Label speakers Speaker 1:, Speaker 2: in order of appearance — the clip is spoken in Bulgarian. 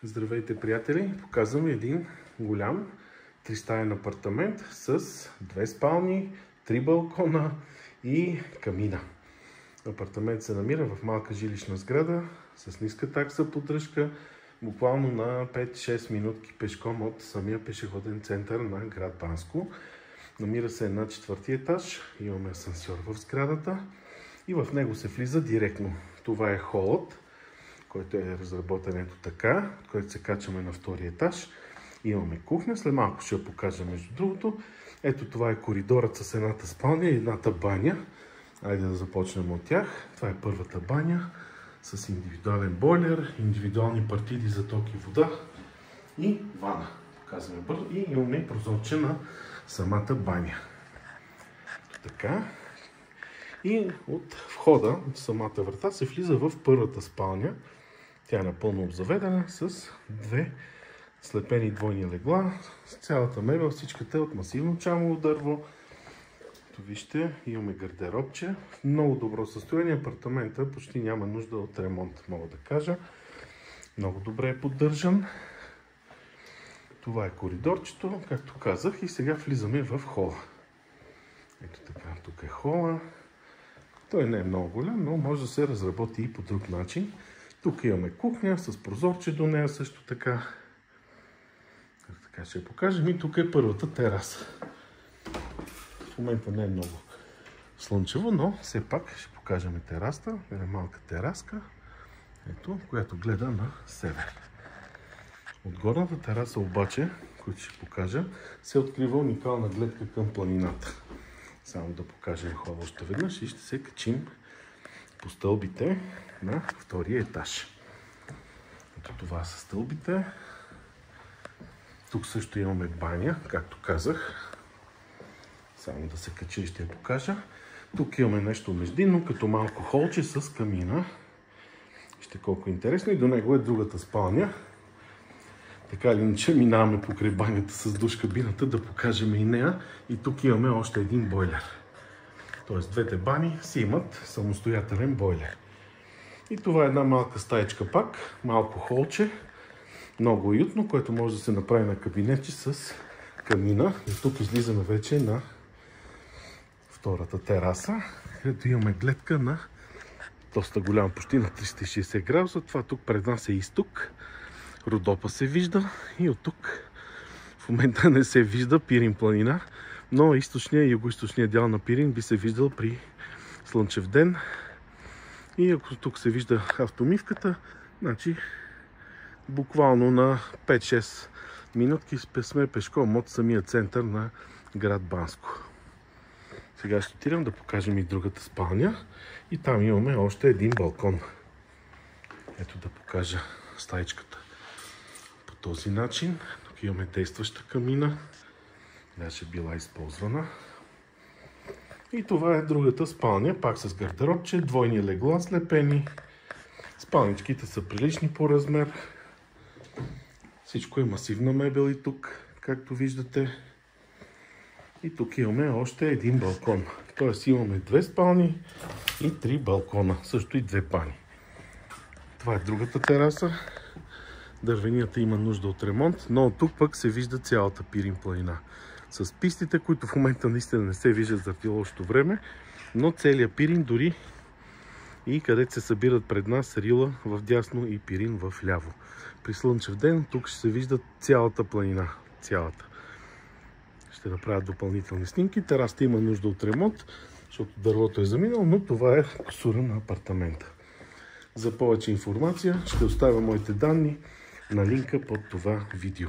Speaker 1: Здравейте, приятели! Показвам ви един голям тристаен апартамент с 2 спални, 3 балкона и камина. Апартамент се намира в малка жилищна сграда с ниска такса поддръжка, буквално на 5-6 минутки пешком от самия пешеходен център на град Банско. Намира се на 4-ти етаж, имаме асансьор в сградата и в него се влиза директно. Това е холът, който е разработен ето така, който се качваме на 2-ри етаж. Имаме кухня, след малко ще я покажа между другото. Ето това е коридорът с едната спалня и едната баня. Айде да започнем от тях. Това е първата баня с индивидуален бойлер, индивидуални партиди за ток и вода и вана. Показваме бързо и имаме прозорче на самата баня. Ето така. И от входа, от самата врата, се влиза в първата спалня. Тя е напълно обзаведена с 2 слепени двойни легла. С цялата мебел, всичката е от масивно чамово дърво. Ето вижте, имаме гардеробче. В много добро състояние. Апартамента почти няма нужда от ремонт, мога да кажа. Много добре е поддържан. Това е коридорчето, както казах. И сега влизаме в хола. Ето така, тук е хола. Той не е много голям, но може да се разработи и по друг начин. Тук имаме кухня с прозорче до нея също така. Така ще я покажем. И тук е първата тераса. В момента не е много слънчево, но все пак ще покажем терасата. Една малка тераска, ето, която гледа на север. От горната тераса обаче, която ще покажа, се открива уникална гледка към планината. Само да покажем хола още веднъж и ще се качим по стълбите на 2-ри етаж. Ето това са стълбите. Тук също имаме баня, както казах. Само да се кача и ще я покажа. Тук имаме нещо междинно, като малко холче с камина. Вижте колко интересно. И до него е другата спалня. Така или иначе минаваме покрай банята с душ кабината да покажем и нея. И тук имаме още един бойлер. Тоест двете бани си имат самостоятелен бойлер. И това е една малка стаечка пак, малко холче, много уютно, което може да се направи на кабинети с камина. И тук излизаме вече на втората тераса, където имаме гледка на доста голяма, почти на 360 градуса. Това тук пред нас е изток. Родопа се вижда и от тук в момента не се вижда Пирин планина, но източния и югоизточния дял на Пирин би се виждал при слънчев ден. И ако тук се вижда автомивката, значи буквално на 5-6 минутки сме пешком от самия център на град Банско. Сега ще отидем да покажем и другата спалня и там имаме още един балкон. Ето да покажа стаичката по този начин. Тук имаме действаща камина, даже била използвана. И това е другата спалня, пак с гардеробче, двойни легла слепени. Спалничките са прилични по размер. Всичко е масивна мебел и тук, както виждате. И тук имаме още един балкон. Тоест имаме 2 спални и 3 балкона, също и 2 бани. Това е другата тераса. Дървенията има нужда от ремонт, но от тук пък се вижда цялата Пирин планина. С пистите, които в момента наистина не се виждат за лошото време, но целият Пирин, дори и където се събират пред нас Рила в дясно и Пирин в ляво. При слънчев ден тук ще се вижда цялата планина. Цялата. Ще направят допълнителни снимки. Терасата има нужда от ремонт, защото дървото е заминало, но това е косура на апартамента. За повече информация ще оставя моите данни на линка под това видео.